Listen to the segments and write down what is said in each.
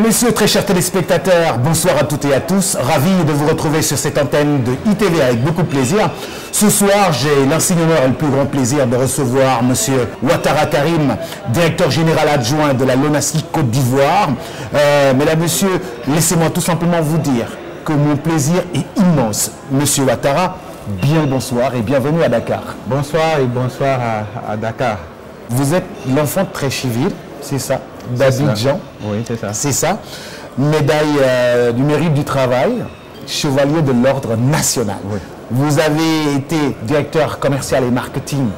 messieurs, très chers téléspectateurs, bonsoir à toutes et à tous. Ravi de vous retrouver sur cette antenne de ITV avec beaucoup de plaisir. Ce soir, j'ai l'insigne honneur et le plus grand plaisir de recevoir monsieur Ouattara Karim, directeur général adjoint de la LONASI Côte d'Ivoire. Mesdames, messieurs, laissez-moi tout simplement vous dire que mon plaisir est immense. Monsieur Ouattara, bien le bonsoir et bienvenue à Dakar. Bonsoir et bonsoir à Dakar. Vous êtes l'enfant de Treichville, c'est ça, d'Abidjan. Oui, c'est ça. C'est ça. Médaille du mérite du travail, chevalier de l'ordre national. Oui. Vous avez été directeur commercial et marketing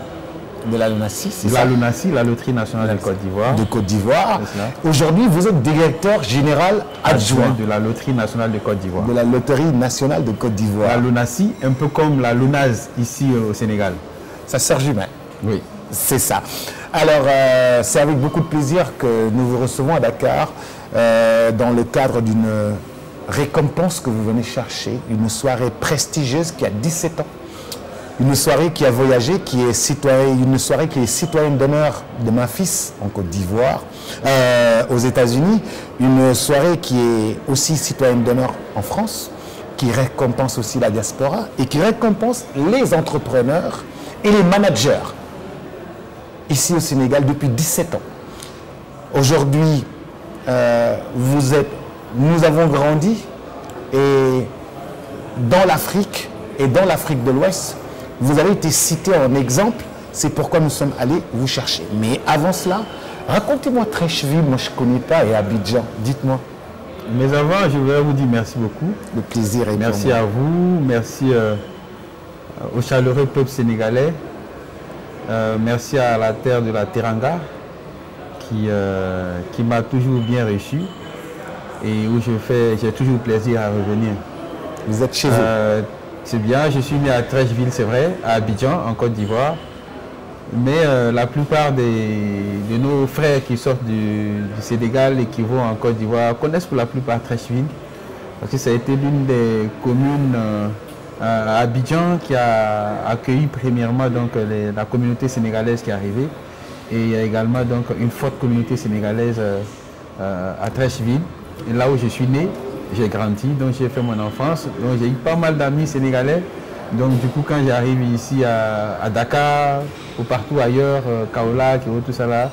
de la LONASI, c'est ça? La LONASI, la Loterie nationale de Côte d'Ivoire. De Côte d'Ivoire. Aujourd'hui, vous êtes directeur général adjoint de la Loterie nationale de Côte d'Ivoire. De la Loterie nationale de Côte d'Ivoire. La LONASI, un peu comme la LONASE ici au Sénégal. Ça sert humain. Oui. C'est ça. Alors, c'est avec beaucoup de plaisir que nous vous recevons à Dakar dans le cadre d'une récompense que vous venez chercher, une soirée prestigieuse qui a 17 ans, une soirée qui a voyagé, qui est citoyenne, une soirée qui est citoyenne d'honneur de Memphis en Côte d'Ivoire, aux États-Unis, une soirée qui est aussi citoyenne d'honneur en France, qui récompense aussi la diaspora et qui récompense les entrepreneurs et les managers ici au Sénégal depuis 17 ans. Aujourd'hui, nous avons grandi et dans l'Afrique et dans l'Afrique de l'Ouest, vous avez été cité en exemple, c'est pourquoi nous sommes allés vous chercher. Mais avant cela, racontez-moi Treichville, moi je ne connais pas, et Abidjan, dites-moi. Mais avant, je voudrais vous dire merci beaucoup. Le plaisir est merci à vous, merci au chaleureux peuple sénégalais. Merci à la terre de la Teranga qui m'a toujours bien reçu et où j'ai toujours plaisir à revenir. Vous êtes chez vous? C'est bien, je suis né à Treichville, c'est vrai, à Abidjan, en Côte d'Ivoire. Mais la plupart de nos frères qui sortent du Sénégal et qui vont en Côte d'Ivoire connaissent pour la plupart Treichville. Parce que ça a été l'une des communes à Abidjan qui a accueilli premièrement donc, la communauté sénégalaise qui est arrivée. Et il y a également donc, une forte communauté sénégalaise à Treichville. Et là où je suis né, j'ai grandi, donc j'ai fait mon enfance. Donc j'ai eu pas mal d'amis sénégalais. Donc du coup quand j'arrive ici à Dakar ou partout ailleurs, Kaolack et tout ça là,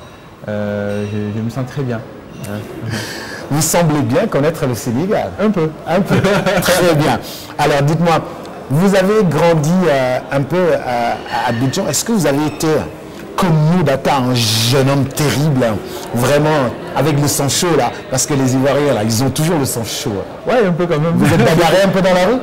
je me sens très bien. Vous semblez bien connaître le Sénégal. Un peu. Un peu. Très bien. Alors dites-moi, vous avez grandi un peu à Abidjan. Est-ce que vous avez été, comme nous, Dakar, un jeune homme terrible, hein, vraiment, avec le sang chaud, là? Parce que les Ivoiriens, là, ils ont toujours le sang chaud. Oui, un peu quand même. Vous êtes bagarré un peu dans la rue?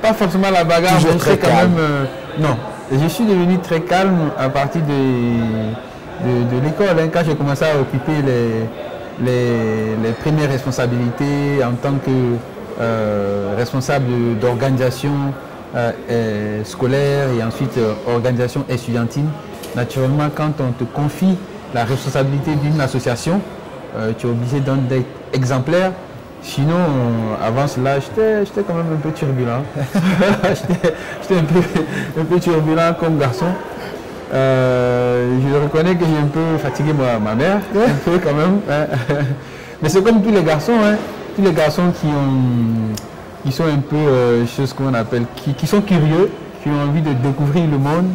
Pas forcément la bagarre, toujours mais très quand calme. même... non, je suis devenu très calme à partir de l'école. Hein, quand j'ai commencé à occuper les premières responsabilités en tant que responsable d'organisation scolaire et ensuite organisation estudiantine. Naturellement, quand on te confie la responsabilité d'une association, tu es obligé d'être exemplaire. Sinon, avant cela, j'étais quand même un peu turbulent. J'étais un peu turbulent comme garçon. Je reconnais que j'ai un peu fatigué ma mère, un peu quand même. Mais c'est comme tous les garçons, hein, tous les garçons qui sont un peu, choses qu'on appelle, qui sont curieux, qui ont envie de découvrir le monde,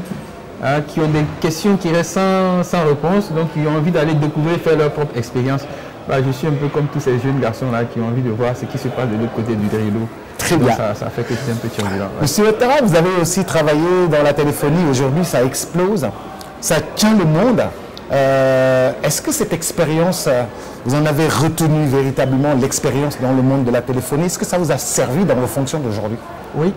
hein, qui ont des questions qui restent sans réponse, donc qui ont envie d'aller découvrir, faire leur propre expérience. Bah, je suis un peu comme tous ces jeunes garçons-là qui ont envie de voir ce qui se passe de l'autre côté du Drilo. Très donc bien. Ça fait que je suis un peu turbulent. Ouais. Monsieur Ouattara, vous avez aussi travaillé dans la téléphonie. Aujourd'hui, ça explose. Ça tient le monde. Est-ce que cette expérience, vous en avez retenu véritablement l'expérience dans le monde de la téléphonie? Est-ce que ça vous a servi dans vos fonctions d'aujourd'hui? Oui,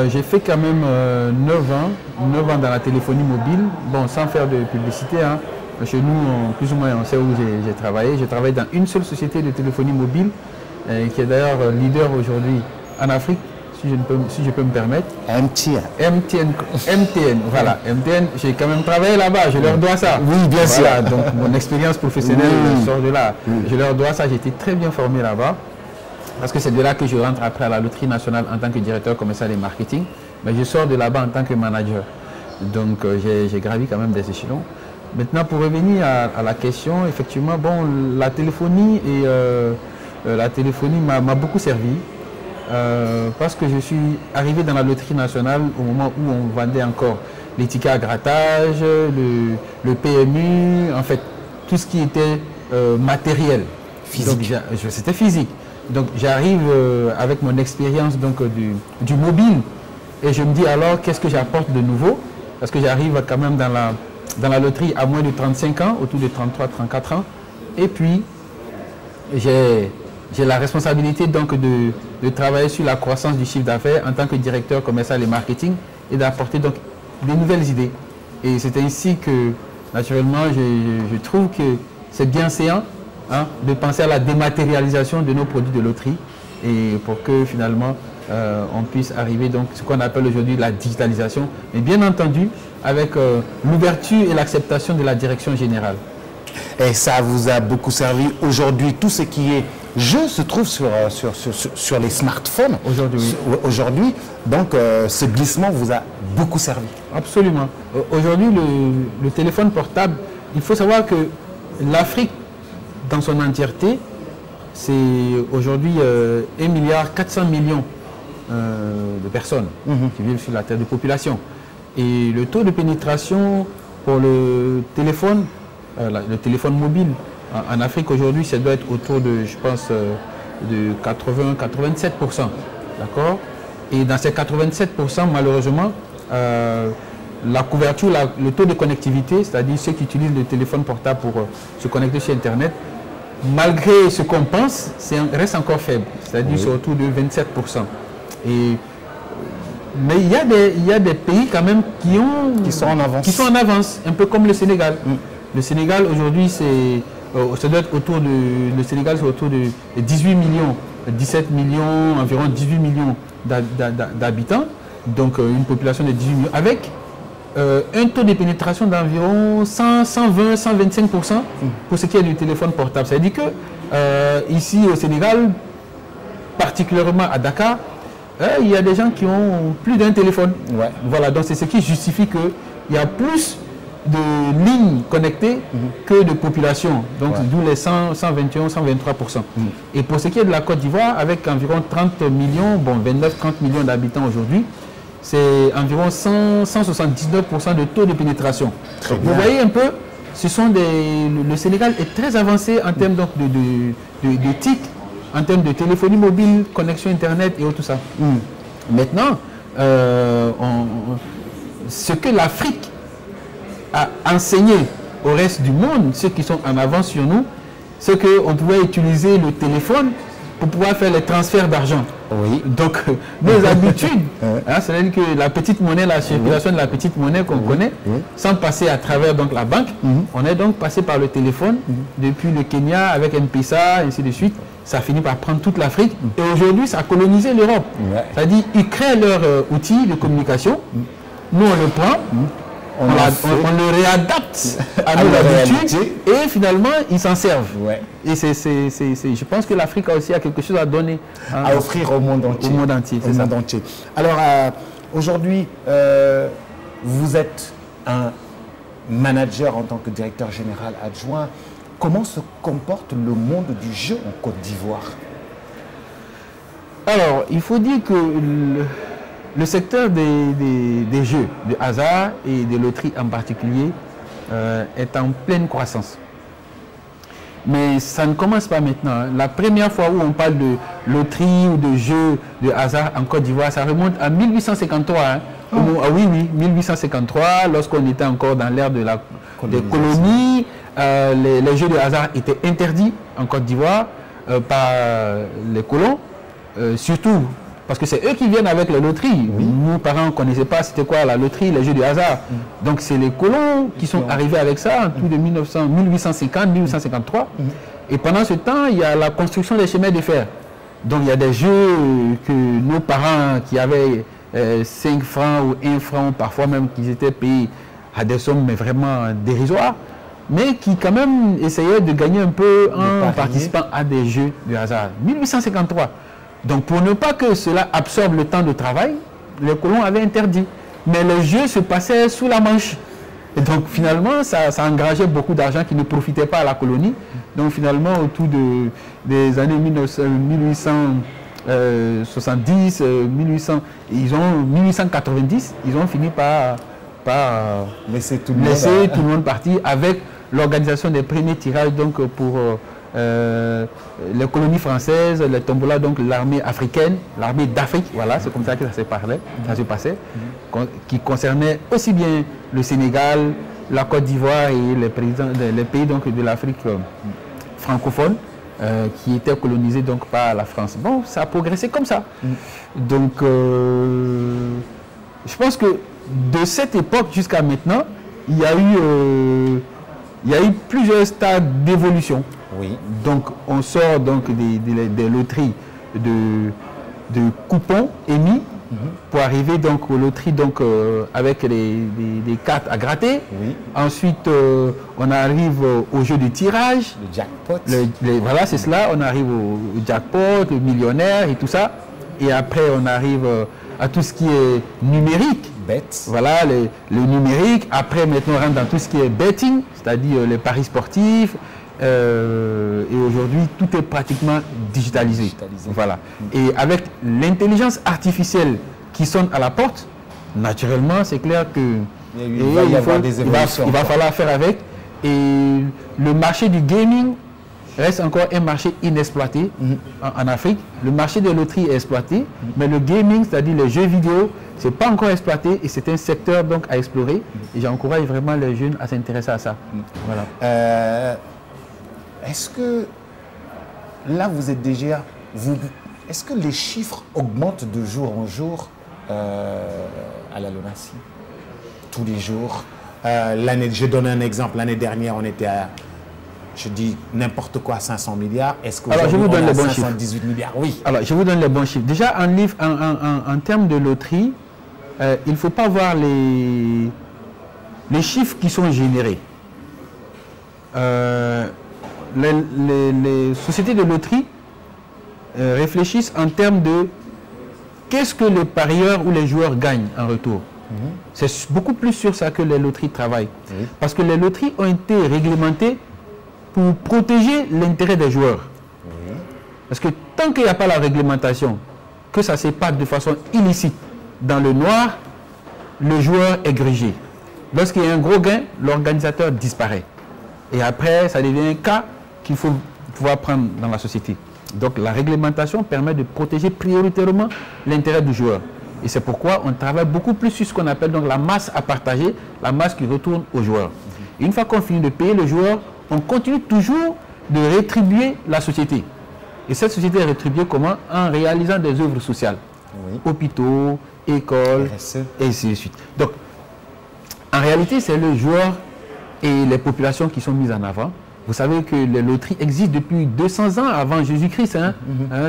j'ai fait quand même 9 ans dans la téléphonie mobile. Bon, sans faire de publicité, hein. Chez nous, plus ou moins, on sait où j'ai travaillé. J'ai travaillé dans une seule société de téléphonie mobile, qui est d'ailleurs leader aujourd'hui en Afrique, si je peux me permettre. MTN, voilà. MTN, j'ai quand même travaillé là-bas, je leur dois ça. Oui, bien sûr. Voilà, donc mon expérience professionnelle sort de là. Je leur dois ça, j'ai été très bien formé là-bas. Parce que c'est de là que je rentre après à la Loterie nationale en tant que directeur commercial et marketing. Mais je sors de là-bas en tant que manager. Donc j'ai gravi quand même des échelons. Maintenant, pour revenir à la question, effectivement, bon, la téléphonie m'a beaucoup servi parce que je suis arrivé dans la loterie nationale au moment où on vendait encore les tickets à grattage, le PMU, en fait, tout ce qui était matériel. Physique. C'était physique. Donc j'arrive avec mon expérience du mobile et je me dis alors qu'est-ce que j'apporte de nouveau parce que j'arrive quand même dans la loterie à moins de 35 ans, autour de 33-34 ans. Et puis j'ai la responsabilité donc de travailler sur la croissance du chiffre d'affaires en tant que directeur commercial et marketing et d'apporter donc des nouvelles idées. Et c'est ainsi que naturellement je trouve que c'est bien séant de penser à la dématérialisation de nos produits de loterie et pour que finalement on puisse arriver donc ce qu'on appelle aujourd'hui la digitalisation, mais bien entendu avec l'ouverture et l'acceptation de la direction générale. Et ça vous a beaucoup servi aujourd'hui. Tout ce qui est jeu se trouve sur les smartphones. Aujourd'hui, donc ce glissement vous a beaucoup servi. Absolument. Aujourd'hui, le téléphone portable, il faut savoir que l'Afrique dans son entièreté, c'est aujourd'hui 1,4 milliard de personnes qui vivent sur la terre de population. Et le taux de pénétration pour le téléphone mobile en Afrique aujourd'hui, ça doit être autour de, je pense, de 80-87%. D'accord? Et dans ces 87%, malheureusement, la couverture, le taux de connectivité, c'est-à-dire ceux qui utilisent le téléphone portable pour se connecter sur Internet, malgré ce qu'on pense, reste encore faible, c'est-à-dire c'est autour de 27%. Mais il y a des pays quand même qui sont en avance, un peu comme le Sénégal. Le Sénégal aujourd'hui, ça doit être le Sénégal c'est autour de 18 millions, 17 millions, environ 18 millions d'habitants, donc une population de 18 millions, avec un taux de pénétration d'environ 120-125% pour ce qui est du téléphone portable. C'est-à-dire que ici au Sénégal, particulièrement à Dakar, il y a des gens qui ont plus d'un téléphone. Ouais. Voilà, donc c'est ce qui justifie qu'il y a plus de lignes connectées que de population. Donc d'où les 121-123%. Et pour ce qui est de la Côte d'Ivoire, avec environ 30 millions, bon 29-30 millions d'habitants aujourd'hui, c'est environ 179% de taux de pénétration. Donc, vous voyez un peu, le Sénégal est très avancé en termes donc, de TIC, en termes de téléphonie mobile, connexion Internet et tout ça. Maintenant, ce que l'Afrique a enseigné au reste du monde, ceux qui sont en avance sur nous, c'est qu'on pouvait utiliser le téléphone pour pouvoir faire les transferts d'argent. Oui. Donc, nos habitudes, c'est-à-dire que la petite monnaie, la circulation de la petite monnaie qu'on connaît, sans passer à travers donc, la banque, on est donc passé par le téléphone, depuis le Kenya avec M-Pesa, ainsi de suite. Ça finit par prendre toute l'Afrique. Et aujourd'hui, ça a colonisé l'Europe. C'est-à-dire qu'ils créent leur outil de communication. Nous, on le prend. On le réadapte à nos habitudes et finalement ils s'en servent. Et je pense que l'Afrique a aussi quelque chose à donner, à offrir au monde entier. Alors aujourd'hui, vous êtes un manager en tant que directeur général adjoint. Comment se comporte le monde du jeu en Côte d'Ivoire? Alors, il faut dire que le secteur des jeux, de hasard et des loteries en particulier, est en pleine croissance. Mais ça ne commence pas maintenant. La première fois où on parle de loterie ou de jeux de hasard en Côte d'Ivoire, ça remonte à 1853. Ah oui, 1853, lorsqu'on était encore dans l'ère des colonies, les jeux de hasard étaient interdits en Côte d'Ivoire par les colons, surtout parce que c'est eux qui viennent avec les loteries. Nous, parents, ne connaissaient pas c'était quoi la loterie, les jeux de hasard. Donc c'est les colons qui sont arrivés avec ça en tout de 1850, 1853. Et pendant ce temps, il y a la construction des chemins de fer. Donc il y a des jeux que nos parents qui avaient 5 francs ou 1 franc, parfois même qu'ils étaient payés à des sommes mais vraiment dérisoires, mais qui quand même essayaient de gagner un peu en participant à des jeux de hasard. 1853. Donc pour ne pas que cela absorbe le temps de travail, les colons avaient interdit. Mais les jeux se passaient sous la Manche. Et donc finalement, ça engageait beaucoup d'argent qui ne profitait pas à la colonie. Donc finalement, autour des années 1870, 1890, ils ont fini par laisser tout le monde partir avec l'organisation des premiers tirages donc, pour les colonies françaises, les tombolas, donc l'armée africaine, l'armée d'Afrique, voilà, c'est comme ça que ça se passait, qui concernait aussi bien le Sénégal, la Côte d'Ivoire et les pays donc, de l'Afrique francophone qui étaient colonisés donc, par la France. Bon, ça a progressé comme ça. Donc, je pense que de cette époque jusqu'à maintenant, il y a eu plusieurs stades d'évolution. Oui. Donc, on sort donc des loteries de coupons émis pour arriver donc aux loteries donc, avec des cartes à gratter. Oui. Ensuite, on arrive au jeu de tirage. Le jackpot. Voilà, c'est cela. On arrive au jackpot, le millionnaire et tout ça. Et après, on arrive à tout ce qui est numérique. Voilà, le numérique. Après, maintenant, on rentre dans tout ce qui est betting, c'est-à-dire les paris sportifs. Et aujourd'hui, tout est pratiquement digitalisé. Voilà. Et avec l'intelligence artificielle qui sonne à la porte, naturellement, c'est clair que il va y avoir des évolutions. Il va falloir faire avec. Et le marché du gaming reste encore un marché inexploité en Afrique. Le marché des loteries est exploité, mais le gaming, c'est-à-dire les jeux vidéo, c'est pas encore exploité et c'est un secteur donc à explorer. Et j'encourage vraiment les jeunes à s'intéresser à ça. Voilà. Est-ce que là vous êtes déjà, est-ce que les chiffres augmentent de jour en jour à la LONASE? Tous les jours. Je donne un exemple. L'année dernière, on était à, je dis n'importe quoi, 500 milliards. Est-ce qu'aujourd'hui on est à 518 milliards? Oui. Alors, je vous donne les bons chiffres. Déjà, en termes de loterie, il ne faut pas voir les chiffres qui sont générés. Les sociétés de loterie réfléchissent en termes de qu'est-ce que les parieurs ou les joueurs gagnent en retour. C'est beaucoup plus sur ça que les loteries travaillent. Parce que les loteries ont été réglementées pour protéger l'intérêt des joueurs. Parce que tant qu'il n'y a pas la réglementation, que ça se passe de façon illicite dans le noir, le joueur est grigé. Lorsqu'il y a un gros gain, l'organisateur disparaît. Et après, ça devient un cas qu'il faut pouvoir prendre dans la société. Donc la réglementation permet de protéger prioritairement l'intérêt du joueur. Et c'est pourquoi on travaille beaucoup plus sur ce qu'on appelle donc la masse à partager, la masse qui retourne au joueur. Et une fois qu'on finit de payer le joueur, on continue toujours de rétribuer la société. Et cette société est rétribuée comment? En réalisant des œuvres sociales. Hôpitaux, écoles, et ainsi de suite. Donc, en réalité, c'est le joueur et les populations qui sont mises en avant. Vous savez que les loteries existent depuis 200 ans avant Jésus-Christ,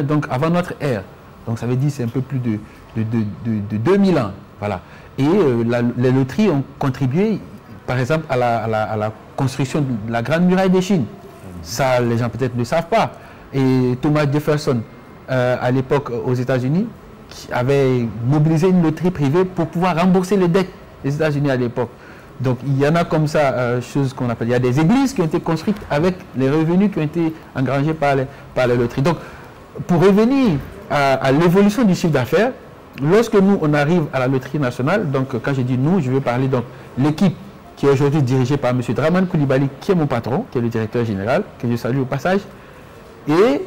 donc avant notre ère. Donc ça veut dire c'est un peu plus de 2000 ans. Voilà. Et les loteries ont contribué, par exemple, à la construction de la Grande Muraille de Chine. Ça, les gens peut-être ne savent pas. Et Thomas Jefferson, à l'époque aux États-Unis, qui avait mobilisé une loterie privée pour pouvoir rembourser les dettes des États-Unis à l'époque. Donc il y en a comme ça, choses qu'on appelle, il y a des églises qui ont été construites avec les revenus qui ont été engrangés par les loteries. Donc pour revenir à l'évolution du chiffre d'affaires, lorsque nous on arrive à la loterie nationale, donc quand je dis nous, je veux parler donc l'équipe qui est aujourd'hui dirigée par M. Draman Koulibaly, qui est mon patron, qui est le directeur général, que je salue au passage. Et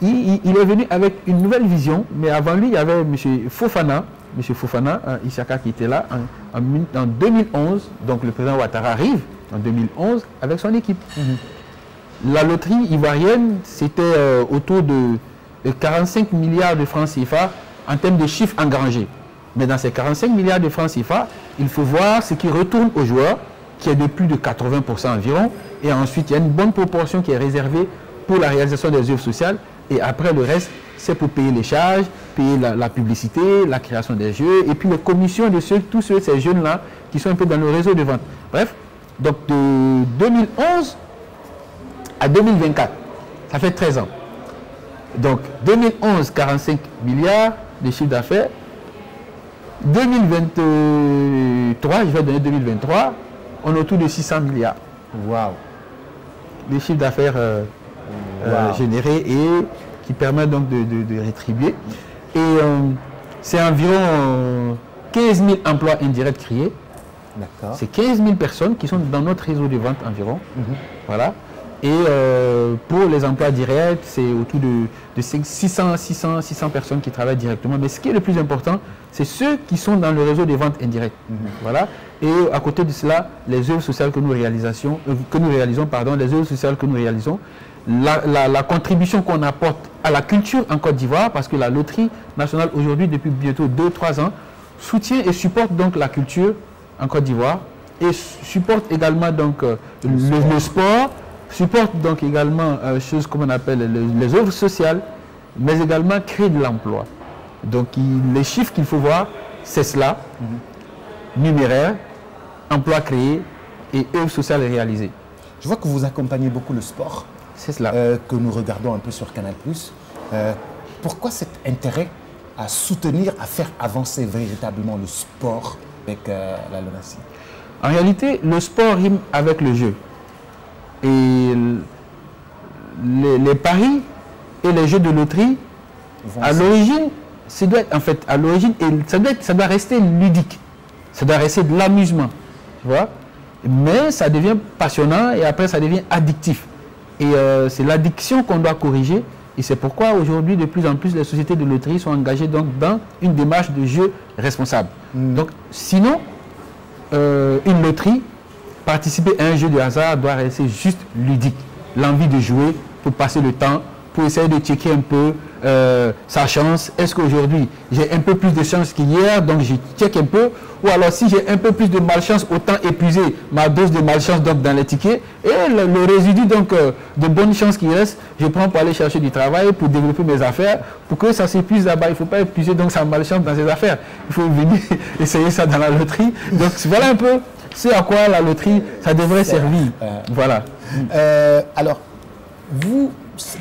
il est venu avec une nouvelle vision, mais avant lui, il y avait M. Fofana, Isaka qui était là en 2011, donc le président Ouattara arrive en 2011 avec son équipe. La loterie ivoirienne, c'était autour de 45 milliards de francs CFA en termes de chiffres engrangés. Mais dans ces 45 milliards de francs CFA, il faut voir ce qui retourne aux joueurs, qui est de plus de 80% environ, et ensuite il y a une bonne proportion qui est réservée pour la réalisation des œuvres sociales, et après le reste, c'est pour payer les charges, payer la publicité, la création des jeux, et puis les commissions de tous ces jeunes-là qui sont un peu dans le réseau de vente. Bref, donc de 2011 à 2024, ça fait 13 ans. Donc 2011, 45 milliards de chiffre d'affaires. 2023, je vais donner 2023, on est autour de 600 milliards. Waouh. Les chiffres d'affaires générés et qui permettent donc de rétribuer. Et c'est environ 15 000 emplois indirects créés. D'accord. C'est 15 000 personnes qui sont dans notre réseau de vente environ. Voilà. Et pour les emplois directs, c'est autour de 600 personnes qui travaillent directement. Mais ce qui est le plus important, c'est ceux qui sont dans le réseau de vente indirectes. Voilà. Et à côté de cela, les œuvres sociales que nous réalisons, la contribution qu'on apporte à la culture en Côte d'Ivoire, parce que la loterie nationale aujourd'hui, depuis bientôt 2-3 ans, soutient et supporte donc la culture en Côte d'Ivoire et supporte également donc le sport, supporte donc également choses comme on appelle les œuvres sociales, mais également crée de l'emploi. Donc les chiffres qu'il faut voir, c'est cela, numéraire, emploi créé et œuvres sociales réalisées. Je vois que vous accompagnez beaucoup le sport. C'est cela. Que nous regardons un peu sur Canal+. Pourquoi cet intérêt à soutenir, à faire avancer véritablement le sport avec la LONASE? En réalité, le sport rime avec le jeu. Et les paris et les jeux de loterie, à l'origine, ça doit rester ludique. Ça doit rester de l'amusement. Tu vois? Mais ça devient passionnant et après ça devient addictif. Et c'est l'addiction qu'on doit corriger. Et c'est pourquoi aujourd'hui, de plus en plus, les sociétés de loterie sont engagées donc, dans une démarche de jeu responsable. Donc, sinon, une loterie, participer à un jeu de hasard doit rester juste ludique. L'envie de jouer pour passer le temps, pour essayer de checker un peu sa chance. Est-ce qu'aujourd'hui, j'ai un peu plus de chance qu'hier, donc je check un peu. Ou alors, si j'ai un peu plus de malchance, autant épuiser ma dose de malchance donc, dans les tickets. Et le résidu donc, de bonne chance qui reste, je prends pour aller chercher du travail, pour développer mes affaires. Pour que ça s'épuise là-bas, il ne faut pas épuiser donc, sa malchance dans ses affaires. Il faut venir essayer ça dans la loterie. Donc, voilà un peu ce à quoi la loterie, ça devrait servir. Voilà. Alors, vous,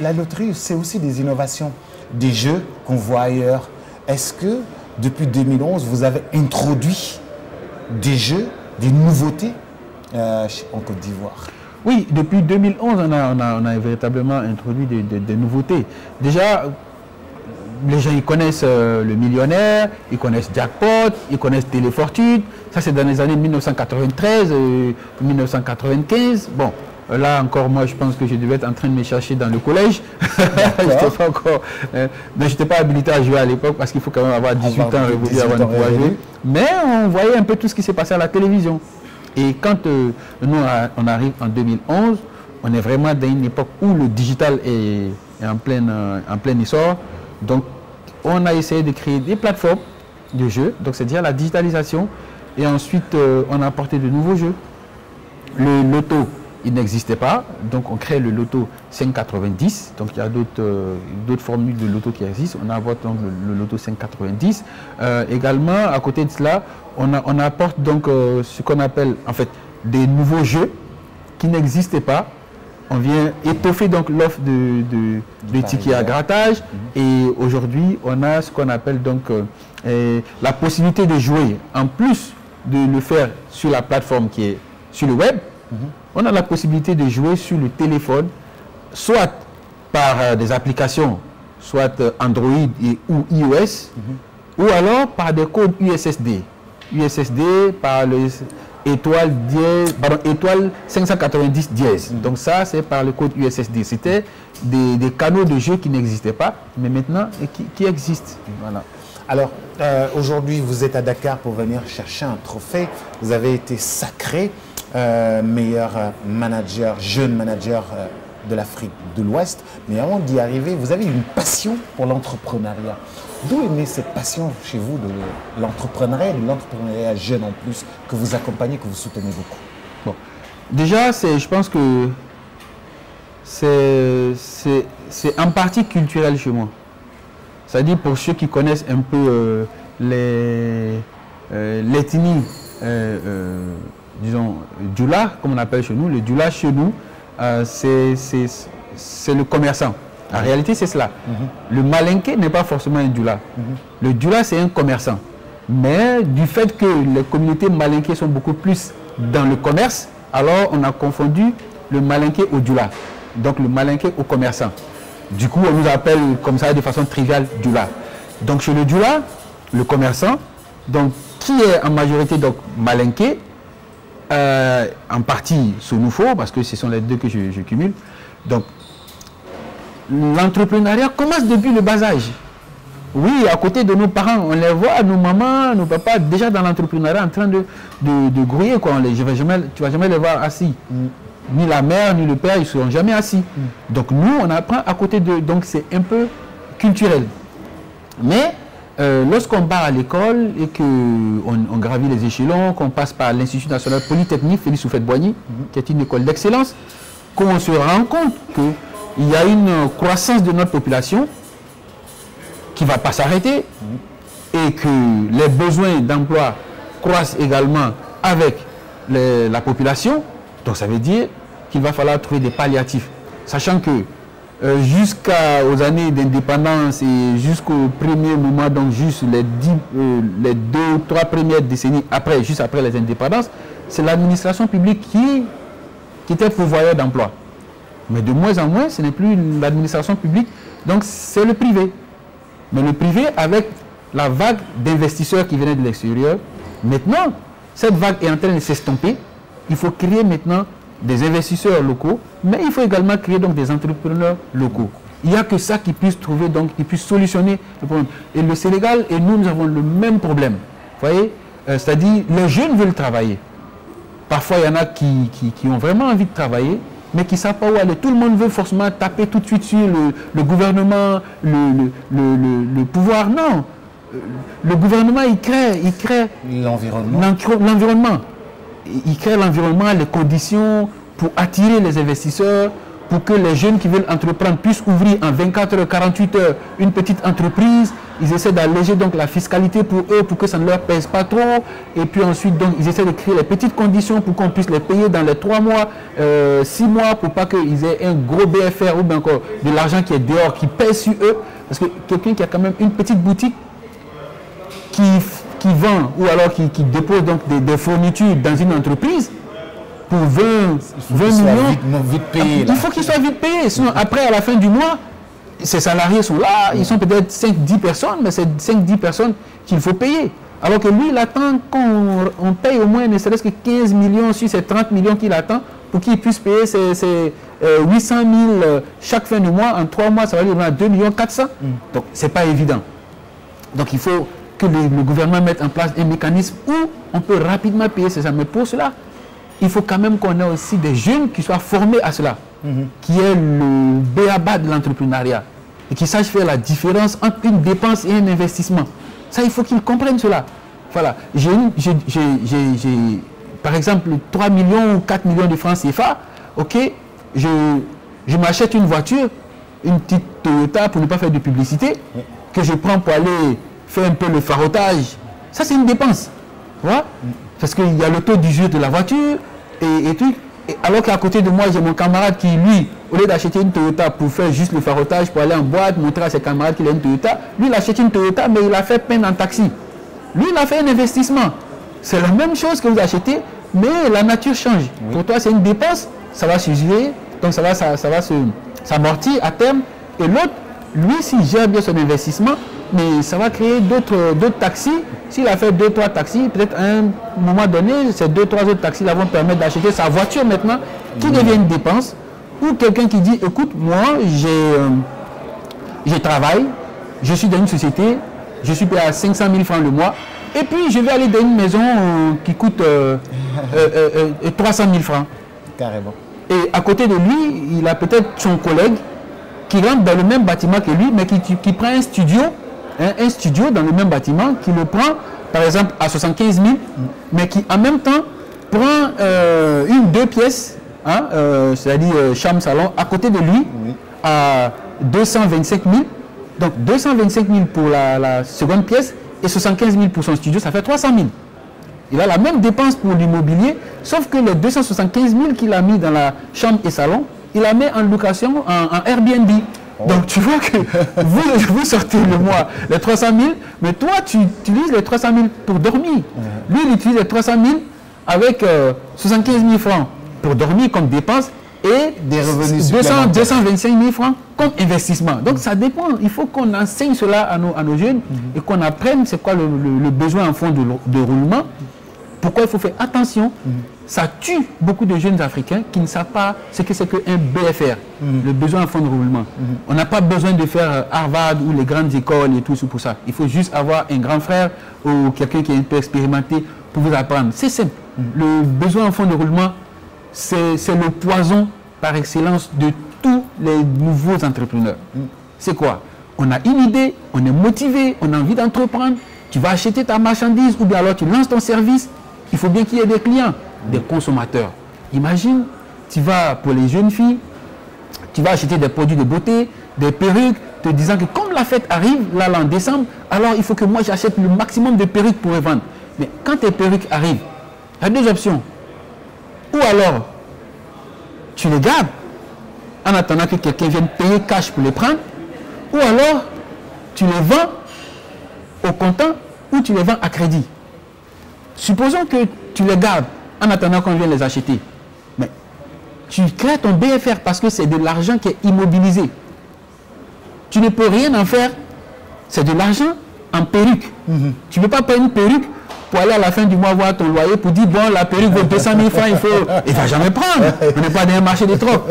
la loterie, c'est aussi des innovations, des jeux qu'on voit ailleurs. Est-ce que, depuis 2011, vous avez introduit des jeux, des nouveautés en Côte d'Ivoire? Oui, depuis 2011, on a véritablement introduit des nouveautés. Déjà, les gens ils connaissent le millionnaire, ils connaissent Jackpot, ils connaissent Téléfortune. Ça, c'est dans les années 1993, 1995. Bon. Là encore, moi, je pense que je devais être en train de me chercher dans le collège. Je n'étais pas habilité à jouer à l'époque parce qu'il faut quand même avoir 18 ans révolus avant de pouvoir jouer. Mais on voyait un peu tout ce qui s'est passé à la télévision. Et quand nous, on arrive en 2011, on est vraiment dans une époque où le digital est en plein essor. Donc, on a essayé de créer des plateformes de jeux, donc c'est-à-dire la digitalisation. Et ensuite, on a apporté de nouveaux jeux. Le loto, il n'existait pas, donc on crée le loto 590, donc il y a d'autres formules de loto qui existent, on apporte donc le loto 590. Également, à côté de cela, on apporte donc ce qu'on appelle en fait des nouveaux jeux qui n'existaient pas. On vient étoffer donc l'offre de tickets à grattage et aujourd'hui on a ce qu'on appelle donc la possibilité de jouer, en plus de le faire sur la plateforme qui est sur le web. On a la possibilité de jouer sur le téléphone, soit par des applications, soit Android ou iOS, ou alors par des codes USSD. USSD par le étoile 590 dièse. Donc ça, c'est par le code USSD. C'était des canaux de jeu qui n'existaient pas, mais maintenant qui existent. Voilà. Alors, aujourd'hui, vous êtes à Dakar pour venir chercher un trophée. Vous avez été sacré meilleur manager, jeune manager de l'Afrique de l'Ouest. Mais avant d'y arriver, vous avez une passion pour l'entrepreneuriat. D'où est née cette passion chez vous de l'entrepreneuriat, de l'entrepreneuriat jeune en plus, que vous accompagnez, que vous soutenez beaucoup? Bon. Déjà, je pense que c'est en partie culturel chez moi. C'est-à-dire pour ceux qui connaissent un peu l'ethnie, disons, Djoula, comme on appelle chez nous. Le Djoula chez nous, c'est le commerçant. En réalité, c'est cela. Le Malinké n'est pas forcément un Djoula. Le Djoula, c'est un commerçant. Mais du fait que les communautés malinké sont beaucoup plus dans le commerce, alors on a confondu le malinqué au djoula. Donc le malinqué au commerçant. Du coup, on nous appelle comme ça de façon triviale djoula. Donc chez le djoula, le commerçant, donc qui est en majorité donc malinqué, en partie Sonoufo, parce que ce sont les deux que je cumule. Donc l'entrepreneuriat commence depuis le bas âge. Oui, à côté de nos parents, on les voit, nos mamans, nos papas, déjà dans l'entrepreneuriat en train de grouiller. Tu ne vas jamais les voir assis. Ni la mère, ni le père, ils ne seront jamais assis. Donc nous, on apprend à côté d'eux. Donc c'est un peu culturel. Mais lorsqu'on part à l'école et qu'on gravit les échelons, qu'on passe par l'Institut national polytechnique Félix Houphouët-Boigny, qui est une école d'excellence, qu'on se rend compte qu'il y a une croissance de notre population qui ne va pas s'arrêter et que les besoins d'emploi croissent également avec la population. Donc ça veut dire qu'il va falloir trouver des palliatifs. Sachant que jusqu'aux années d'indépendance et jusqu'au premier moment, donc juste les 2 ou 3 premières décennies après, juste après les indépendances, c'est l'administration publique qui était pourvoyeur d'emploi. Mais de moins en moins, ce n'est plus l'administration publique, donc c'est le privé. Mais le privé, avec la vague d'investisseurs qui venaient de l'extérieur, maintenant, cette vague est en train de s'estomper. Il faut créer maintenant des investisseurs locaux, mais il faut également créer donc des entrepreneurs locaux. Il n'y a que ça qui puisse trouver, donc, qui puisse solutionner le problème. Et le Sénégal et nous avons le même problème. Vous voyez, c'est-à-dire, les jeunes veulent travailler. Parfois, il y en a qui ont vraiment envie de travailler, mais qui ne savent pas où aller. Tout le monde veut forcément taper tout de suite sur le gouvernement, le pouvoir. Non. Le gouvernement, il crée l'environnement. Il crée l'environnement, les conditions pour attirer les investisseurs, pour que les jeunes qui veulent entreprendre puissent ouvrir en 24 heures, 48 heures une petite entreprise. Ils essaient d'alléger donc la fiscalité pour eux, pour que ça ne leur pèse pas trop. Et puis ensuite, donc, ils essaient de créer les petites conditions pour qu'on puisse les payer dans les 3 mois, 6 mois, pour pas qu'ils aient un gros BFR ou bien encore de l'argent qui est dehors, qui pèse sur eux. Parce que quelqu'un qui a quand même une petite boutique qui vend ou alors qui dépose donc des fournitures dans une entreprise pour 20 millions, vite payé, il faut qu'il soit vite payé. Sinon, après, à la fin du mois, ses salariés sont là, ils sont peut-être 5-10 personnes, mais c'est 5-10 personnes qu'il faut payer. Alors que lui, il attend qu'on paye au moins ne serait-ce que 15 millions sur ces 30 millions qu'il attend pour qu'il puisse payer ses 800 000 chaque fin de mois. En 3 mois, ça va lui donner 2 400 000. Donc, ce n'est pas évident. Donc, il faut que le gouvernement mette en place un mécanisme où on peut rapidement payer ces sommes. Mais pour cela, il faut quand même qu'on ait aussi des jeunes qui soient formés à cela, qui est le b.a.-ba de l'entrepreneuriat et qui sachent faire la différence entre une dépense et un investissement. Ça, il faut qu'ils comprennent cela. Voilà. J'ai par exemple 3 millions ou 4 millions de francs CFA. Ok, je m'achète une voiture, une petite Toyota pour ne pas faire de publicité, que je prends pour aller faire un peu le farotage. Ça, c'est une dépense. Voilà. Parce qu'il y a le taux d'usure de la voiture et tout. Et alors qu'à côté de moi, j'ai mon camarade qui, lui, au lieu d'acheter une Toyota pour faire juste le farotage, pour aller en boîte, montrer à ses camarades qu'il a une Toyota, lui, il achète une Toyota, mais il a fait peine en taxi. Lui, il a fait un investissement. C'est la même chose que vous achetez, mais la nature change. Oui. Pour toi, c'est une dépense, ça va s'usurer, donc ça va s'amortir à terme. Et l'autre, lui, s'il gère bien son investissement, mais ça va créer d'autres taxis. S'il a fait 2-3 taxis, peut-être à un moment donné, ces 2-3 autres taxis là vont permettre d'acheter sa voiture maintenant, qui devient une dépense. Ou quelqu'un qui dit, écoute, moi, je travaille, je suis dans une société, je suis payé à 500 000 francs le mois, et puis je vais aller dans une maison qui coûte 300 000 francs. Carrément. Et à côté de lui, il a peut-être son collègue qui rentre dans le même bâtiment que lui, mais qui prend un studio dans le même bâtiment, qui le prend par exemple à 75 000, mais qui en même temps prend 2 pièces, c'est-à-dire chambre, salon, à côté de lui, à 225 000. Donc 225 000 pour la seconde pièce et 75 000 pour son studio, ça fait 300 000. Il a la même dépense pour l'immobilier, sauf que les 275 000 qu'il a mis dans la chambre et salon, il la met en location, en Airbnb. Donc tu vois que vous sortez le mois les 300 000, mais toi tu utilises les 300 000 pour dormir. Lui il utilise les 300 000 avec 75 000 francs pour dormir comme dépense et des revenus 225 000 francs comme investissement. Donc ça dépend. Il faut qu'on enseigne cela à nos jeunes et qu'on apprenne c'est quoi le besoin en fonds de roulement. Pourquoi il faut faire attention. Ça tue beaucoup de jeunes Africains qui ne savent pas ce que c'est qu'un BFR, le besoin en fonds de roulement. On n'a pas besoin de faire Harvard ou les grandes écoles et tout pour ça. Il faut juste avoir un grand frère ou quelqu'un qui est un peu expérimenté pour vous apprendre. C'est simple. Le besoin en fonds de roulement, c'est le poison par excellence de tous les nouveaux entrepreneurs. C'est quoi? On a une idée, on est motivé, on a envie d'entreprendre. Tu vas acheter ta marchandise ou bien alors tu lances ton service. Il faut bien qu'il y ait des clients, des consommateurs. Imagine, tu vas pour les jeunes filles, tu vas acheter des produits de beauté, des perruques, te disant que comme la fête arrive, là en décembre, alors il faut que moi j'achète le maximum de perruques pour les vendre. Mais quand tes perruques arrivent, il y a deux options. Ou alors, tu les gardes en attendant que quelqu'un vienne payer cash pour les prendre. Ou alors, tu les vends au comptant ou tu les vends à crédit. Supposons que tu les gardes en attendant qu'on vienne les acheter. Mais tu crées ton BFR parce que c'est de l'argent qui est immobilisé. Tu ne peux rien en faire. C'est de l'argent en perruque. Tu ne peux pas payer une perruque pour aller à la fin du mois voir ton loyer pour dire bon la perruque vaut 200 000 francs, il ne va jamais prendre. On n'est pas dans un marché des trocs.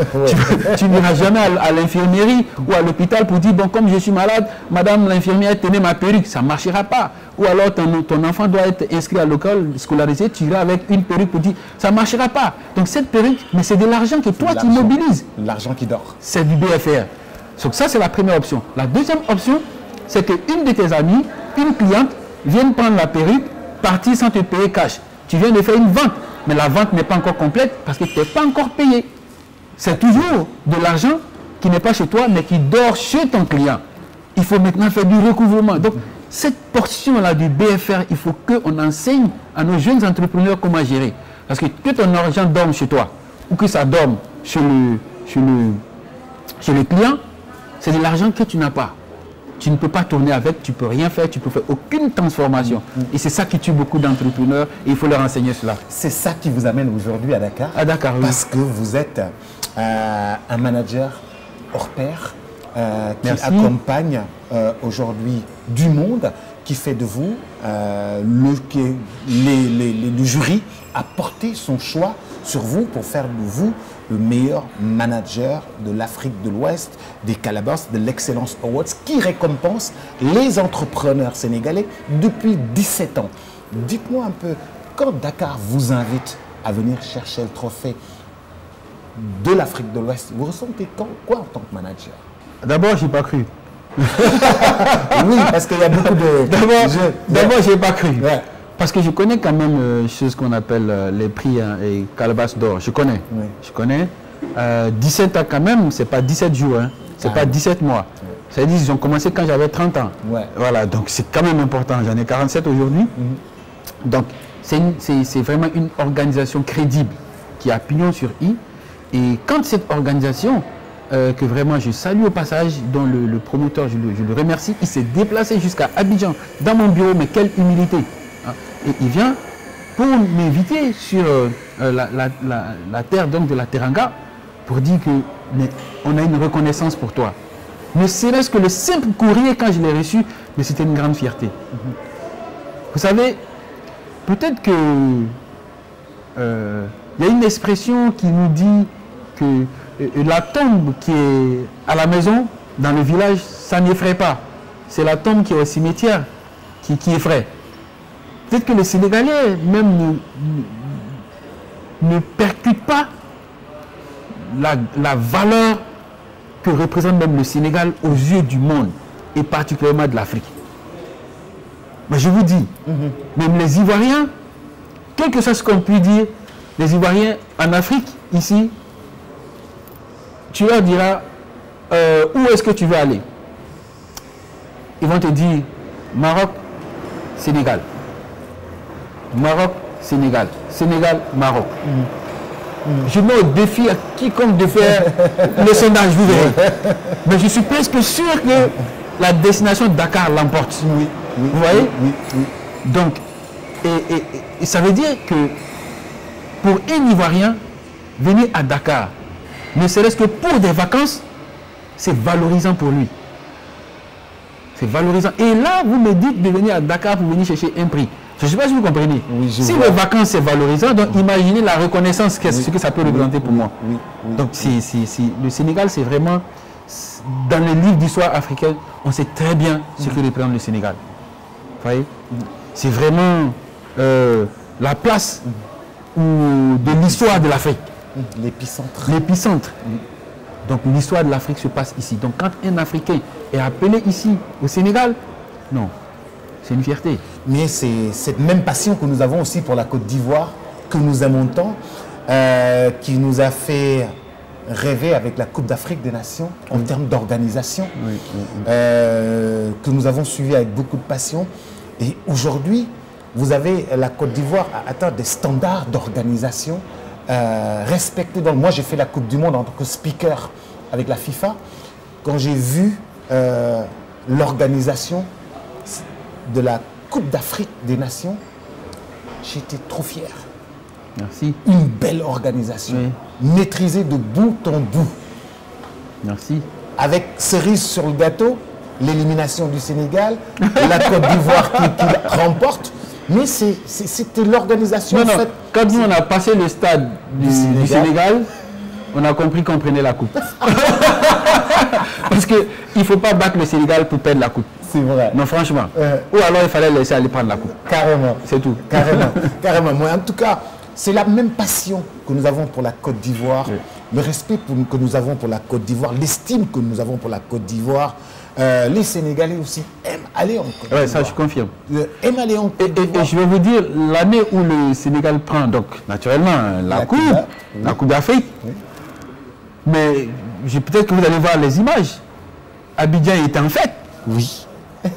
Tu n'iras jamais à l'infirmerie ou à l'hôpital pour dire bon comme je suis malade, madame l'infirmière tenez ma perruque, ça ne marchera pas. Ou alors ton enfant doit être inscrit à l'école scolarisé, tu iras avec une perruque pour dire ça ne marchera pas. Donc cette perruque, mais c'est de l'argent que toi tu immobilises. L'argent qui dort. C'est du BFR. Donc ça c'est la première option. La deuxième option, c'est qu'une de tes amies, une cliente, vienne prendre la perruque, partir sans te payer cash. Tu viens de faire une vente, mais la vente n'est pas encore complète parce que tu n'es pas encore payé. C'est toujours de l'argent qui n'est pas chez toi, mais qui dort chez ton client. Il faut maintenant faire du recouvrement. Donc, cette portion-là du BFR, il faut qu'on enseigne à nos jeunes entrepreneurs comment gérer. Parce que ton argent dorme chez toi, ou que ça dorme chez le client, c'est de l'argent que tu n'as pas. Tu ne peux pas tourner avec, tu ne peux rien faire, tu ne peux faire aucune transformation. Et c'est ça qui tue beaucoup d'entrepreneurs et il faut leur enseigner cela. C'est ça qui vous amène aujourd'hui à Dakar. À Dakar, oui. Parce que vous êtes un manager hors pair qui accompagne aujourd'hui du monde, qui fait de vous le jury a porté son choix sur vous pour faire de vous le meilleur manager de l'Afrique de l'Ouest, des Calabas, de l'Excellence Awards, qui récompense les entrepreneurs sénégalais depuis 17 ans. Dites-moi un peu, quand Dakar vous invite à venir chercher le trophée de l'Afrique de l'Ouest, vous ressentez quoi en tant que manager? D'abord, je n'ai pas cru. Oui, parce qu'il y a beaucoup de... D'abord, je n'ai pas cru. Ouais. Parce que je connais quand même ce qu'on appelle les prix et Calabas d'or. Je connais. Oui. Je connais. 17 ans quand même, ce n'est pas 17 jours. Hein. Ce n'est pas 17 mois. C'est-à-dire qu'ils ont commencé quand j'avais 30 ans. Ouais. Voilà, donc c'est quand même important. J'en ai 47 aujourd'hui. Donc, c'est vraiment une organisation crédible qui a pignon sur i. Et quand cette organisation, que vraiment je salue au passage, dont le promoteur, je le remercie, il s'est déplacé jusqu'à Abidjan, dans mon bureau, mais quelle humilité. Et il vient pour m'inviter sur la terre donc de la Teranga pour dire que on a une reconnaissance pour toi. Ne serait-ce que le simple courrier quand je l'ai reçu, mais c'était une grande fierté. Vous savez, peut-être que il y a une expression qui nous dit que la tombe qui est à la maison, dans le village, ça n'effraie pas. C'est la tombe qui est au cimetière qui effraie. Peut-être que les Sénégalais même ne percutent pas la valeur que représente même le Sénégal aux yeux du monde, et particulièrement de l'Afrique. Mais je vous dis, même les Ivoiriens, quel que soit ce qu'on puisse dire, les Ivoiriens en Afrique, ici, tu leur diras où est-ce que tu veux aller. Ils vont te dire Maroc, Sénégal. Maroc, Sénégal. Sénégal, Maroc. Je mets au défi à quiconque de faire le sondage, vous verrez. Mais je suis presque sûr que la destination de Dakar l'emporte. Vous voyez? Donc, et ça veut dire que pour un Ivoirien, venir à Dakar, ne serait-ce que pour des vacances, c'est valorisant pour lui. C'est valorisant. Et là, vous me dites de venir à Dakar pour venir chercher un prix. Je ne sais pas si vous comprenez. Oui, si les vacances, c'est valorisant, donc imaginez la reconnaissance, ce que ça peut représenter pour moi. Donc, le Sénégal, c'est vraiment, dans les livres d'histoire africaine, on sait très bien ce que représente le Sénégal. Vous voyez? C'est vraiment la place de l'histoire de l'Afrique. L'épicentre. L'épicentre. Donc l'histoire de l'Afrique se passe ici. Donc quand un Africain est appelé ici, au Sénégal, non, c'est une fierté. Mais c'est cette même passion que nous avons aussi pour la Côte d'Ivoire, que nous aimons tant, qui nous a fait rêver avec la Coupe d'Afrique des Nations en termes d'organisation, que nous avons suivi avec beaucoup de passion. Et aujourd'hui, vous avez la Côte d'Ivoire à atteindre des standards d'organisation respectés. Moi, j'ai fait la Coupe du Monde en tant que speaker avec la FIFA. Quand j'ai vu l'organisation de la Coupe d'Afrique des Nations, j'étais trop fier. Merci. Une belle organisation, maîtrisée de bout en bout. Merci. Avec cerise sur le gâteau, l'élimination du Sénégal, la Côte d'Ivoire qui remporte. Mais c'était l'organisation. Non, non. Quand nous, on a passé le stade du Sénégal, on a compris qu'on prenait la coupe. Parce qu'il ne faut pas battre le Sénégal pour perdre la coupe. C'est vrai. Non, franchement. Ou alors il fallait laisser aller prendre la coupe. Carrément. C'est tout. Carrément. Carrément. Moi, en tout cas, c'est la même passion que nous avons pour la Côte d'Ivoire, le respect que nous avons pour la Côte d'Ivoire, l'estime que nous avons pour la Côte d'Ivoire. Les Sénégalais aussi aiment aller en Côte d'Ivoire. Oui, ça je confirme. Aiment aller en Côte d'Ivoire. Et je vais vous dire, l'année où le Sénégal prend, donc naturellement, la Coupe d'Afrique, mais peut-être que vous allez voir les images. Abidjan était en fête. Oui.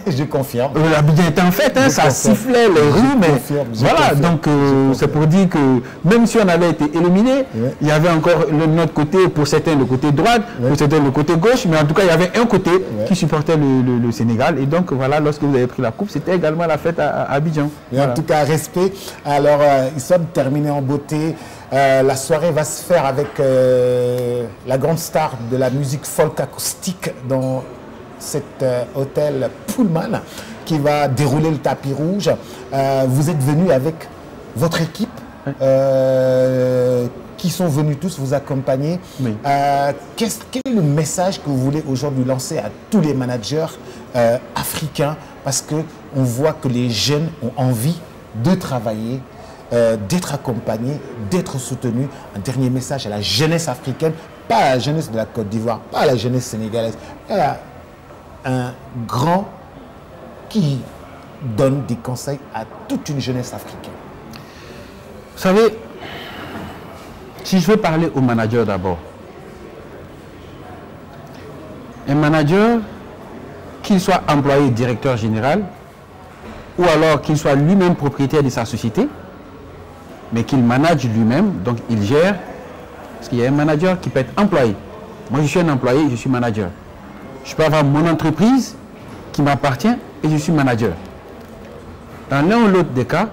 Je confirme. L'Abidjan était en fête, hein, ça sifflait les rues, mais voilà, donc c'est pour dire que même si on avait été éliminé, il y avait encore notre côté, pour certains le côté droite, pour certains le côté gauche, mais en tout cas il y avait un côté qui supportait le Sénégal, et donc voilà, lorsque vous avez pris la coupe, c'était également la fête à Abidjan. Et en tout cas, respect. Alors, ils sont terminés en beauté. La soirée va se faire avec la grande star de la musique folk acoustique dans cet hôtel Pullman qui va dérouler le tapis rouge. Vous êtes venus avec votre équipe qui sont venus tous vous accompagner. Oui. Quel est le message que vous voulez aujourd'hui lancer à tous les managers africains, parce qu'on voit que les jeunes ont envie de travailler, d'être accompagnés, d'être soutenus. Un dernier message à la jeunesse africaine, pas à la jeunesse de la Côte d'Ivoire, pas à la jeunesse sénégalaise, un grand qui donne des conseils à toute une jeunesse africaine. Vous savez, si je veux parler au manager d'abord, un manager, qu'il soit employé directeur général, ou alors qu'il soit lui-même propriétaire de sa société, mais qu'il manage lui-même, donc il gère, parce qu'il y a un manager qui peut être employé. Moi je suis un employé, je suis manager. Je peux avoir mon entreprise qui m'appartient et je suis manager. Dans l'un ou l'autre des cas,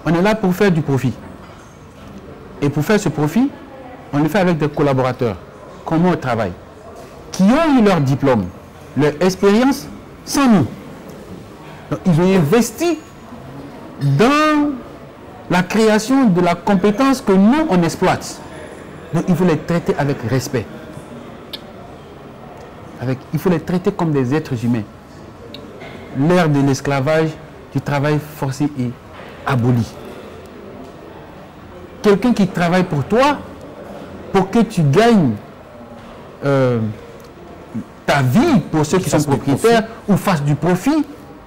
on est là pour faire du profit. Et pour faire ce profit, on le fait avec des collaborateurs, comme au travail, qui ont eu leur diplôme, leur expérience sans nous. Donc, ils ont investi dans la création de la compétence que nous, on exploite. Donc, il faut les traiter avec respect. Il faut les traiter comme des êtres humains. L'ère de l'esclavage, du travail forcé est abolie. Quelqu'un qui travaille pour toi, pour que tu gagnes ta vie, pour ceux qui sont propriétaires, ou fassent du profit,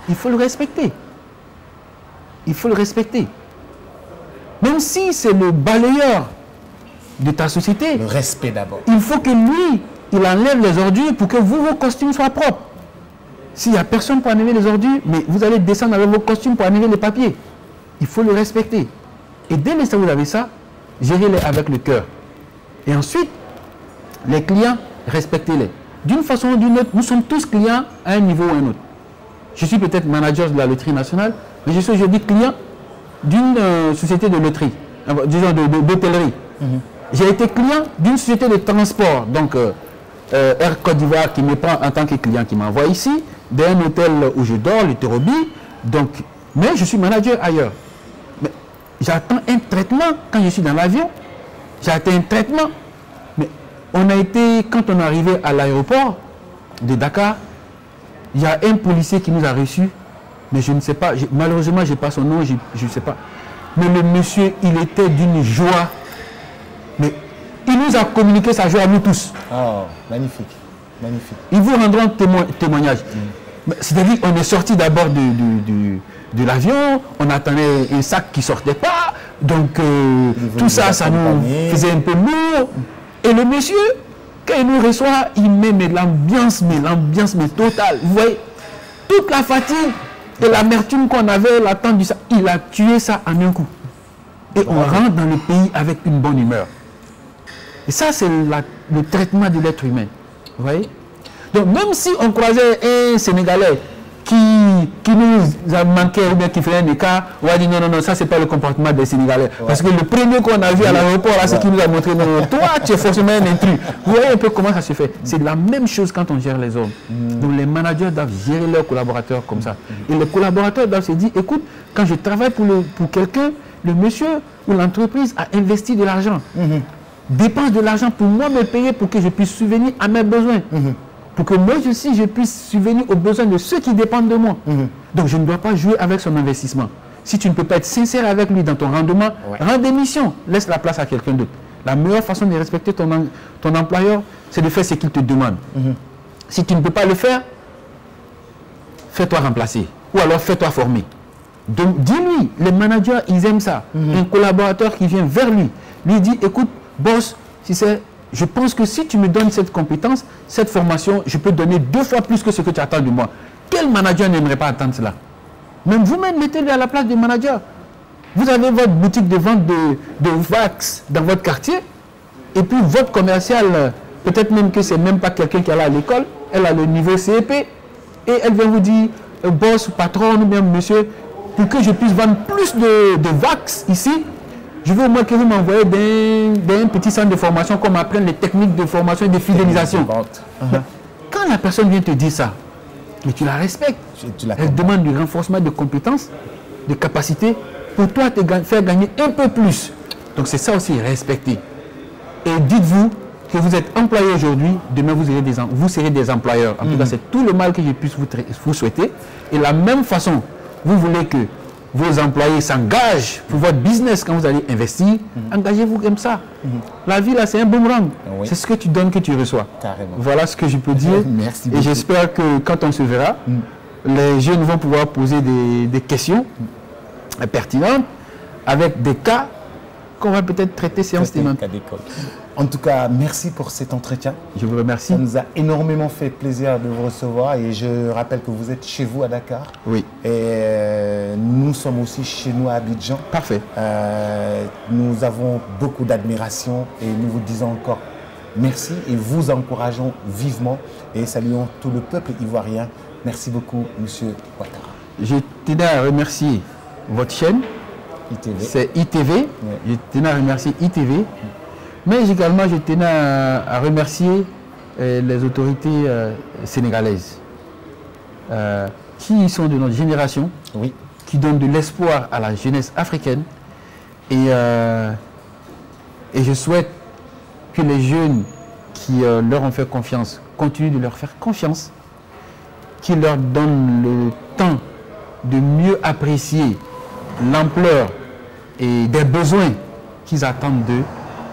il faut le respecter. Il faut le respecter. Même si c'est le balayeur de ta société. Le respect d'abord. Il faut que lui, il enlève les ordures pour que vos costumes soient propres. S'il n'y a personne pour enlever les ordures, mais vous allez descendre avec vos costumes pour enlever les papiers. Il faut le respecter. Et dès l'instant où vous avez ça, gérez-les avec le cœur. Et ensuite, les clients, respectez-les. D'une façon ou d'une autre, nous sommes tous clients à un niveau ou à un autre. Je suis peut-être manager de la loterie nationale, mais je suis aujourd'hui client d'une société de loterie. disons d'hôtellerie. J'ai été client d'une société de transport, donc Air Côte d'Ivoire qui me prend en tant que client, qui m'envoie ici, d'un hôtel où je dors, le Terrobi, donc, mais je suis manager ailleurs. Mais j'attends un traitement quand je suis dans l'avion, j'attends un traitement. Mais on a été, quand on est arrivé à l'aéroport de Dakar, il y a un policier qui nous a reçus, mais je ne sais pas, malheureusement je n'ai pas son nom, je ne sais pas. Mais le monsieur, il était d'une joie. Mais il nous a communiqué sa joie à nous tous. Oh, magnifique, magnifique. Ils vous rendront témoignage. C'est-à-dire qu'on est sorti d'abord de l'avion, on attendait un sac qui ne sortait pas, donc tout ça, ça nous faisait un peu lourd. Et le monsieur, quand il nous reçoit, il met l'ambiance mais totale. Vous voyez, toute la fatigue et l'amertume qu'on avait, l'attente du sac, il a tué ça en un coup. Et on rentre dans le pays avec une bonne humeur. Et ça, c'est le traitement de l'être humain. Vous voyez? Donc, même si on croisait un Sénégalais qui nous a manqué ou bien qui faisait un écart, on va dire non, ça, c'est pas le comportement des Sénégalais. Ouais. Parce que le premier qu'on a vu à l'aéroport, là, c'est qu'il nous a montré, non, toi, tu es forcément un intrus. Vous voyez un peu comment ça se fait? C'est la même chose quand on gère les hommes. Donc, les managers doivent gérer leurs collaborateurs comme ça. Et les collaborateurs doivent se dire, écoute, quand je travaille pour quelqu'un, le monsieur ou l'entreprise a investi de l'argent. Dépense de l'argent pour moi me payer pour que je puisse subvenir à mes besoins. Pour que moi aussi je puisse subvenir aux besoins de ceux qui dépendent de moi. Donc je ne dois pas jouer avec son investissement. Si tu ne peux pas être sincère avec lui dans ton rendement, rends démission, laisse la place à quelqu'un d'autre. La meilleure façon de respecter ton employeur, c'est de faire ce qu'il te demande. Si tu ne peux pas le faire, fais-toi remplacer. Ou alors fais-toi former. Donc dis-lui, les managers, ils aiment ça. Un collaborateur qui vient vers lui dit, écoute, boss, je pense que si tu me donnes cette compétence, cette formation, je peux donner 2 fois plus que ce que tu attends de moi. Quel manager n'aimerait pas attendre cela? Même vous-même, mettez-le à la place du manager. Vous avez votre boutique de vente de wax dans votre quartier, et puis votre commercial, peut-être même que ce n'est même pas quelqu'un qui est là à l'école, elle a le niveau CEP, et elle vient vous dire, boss, patron, ou bien monsieur, pour que je puisse vendre plus de wax ici, je veux au moins que vous m'envoyez d'un petit centre de formation qu'on m'apprenne les techniques de formation et de fidélisation. Quand la personne vient te dire ça, mais tu la respectes, elle demande du renforcement de compétences, de capacités, pour toi te faire gagner un peu plus. Donc c'est ça aussi, respecter. Et dites-vous que vous êtes employé aujourd'hui, demain vous serez des employeurs. En tout cas, c'est tout le mal que je puisse vous souhaiter. Et de la même façon, vous voulez que vos employés s'engagent pour votre business quand vous allez investir, engagez-vous comme ça. La vie, là, c'est un boomerang. C'est ce que tu donnes que tu reçois. Carrément. Voilà ce que je peux dire. Merci beaucoup. Et j'espère que quand on se verra, les jeunes vont pouvoir poser des questions pertinentes avec des cas qu'on va peut-être traiter séance tenante. En tout cas, merci pour cet entretien. Je vous remercie. Ça nous a énormément fait plaisir de vous recevoir et je rappelle que vous êtes chez vous à Dakar. Oui. Et nous sommes aussi chez nous à Abidjan. Parfait. Nous avons beaucoup d'admiration et nous vous disons encore merci et vous encourageons vivement et saluons tout le peuple ivoirien. Merci beaucoup, Monsieur Ouattara. Je tenais à remercier votre chaîne. ITV. C'est ITV. Oui. Je tenais à remercier ITV. Mais également, je tenais à remercier les autorités sénégalaises qui sont de notre génération, qui donnent de l'espoir à la jeunesse africaine. Et je souhaite que les jeunes qui leur ont fait confiance continuent de leur faire confiance, qui leur donnent le temps de mieux apprécier l'ampleur et des besoins qu'ils attendent d'eux.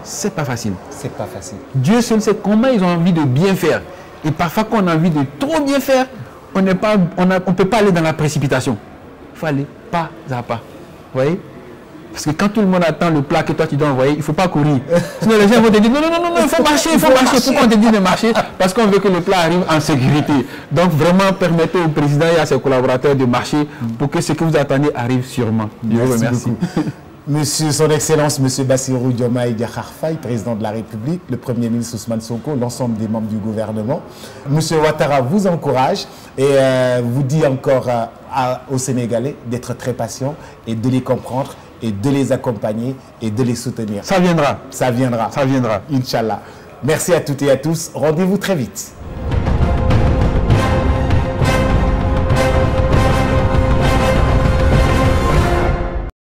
C'est pas facile. C'est pas facile. Dieu seul sait comment ils ont envie de bien faire. Et parfois, quand on a envie de trop bien faire, on ne peut pas aller dans la précipitation. Il faut aller pas à pas. Vous voyez? Parce que quand tout le monde attend le plat que toi tu dois envoyer, il ne faut pas courir. Sinon les gens vont te dire non, il faut marcher, il faut marcher. Pourquoi on te dit de marcher? Parce qu'on veut que le plat arrive en sécurité. Donc vraiment, permettez au président et à ses collaborateurs de marcher pour que ce que vous attendez arrive sûrement. Je vous remercie. Monsieur, Son Excellence, Monsieur Bassirou Diomaye Diakhar Faye, président de la République, le Premier ministre Ousmane Sonko, l'ensemble des membres du gouvernement. Monsieur Ouattara vous encourage et vous dit encore aux Sénégalais d'être très patients et de les comprendre et de les accompagner et de les soutenir. Ça viendra. Ça viendra. Ça viendra. Inch'Allah. Merci à toutes et à tous. Rendez-vous très vite.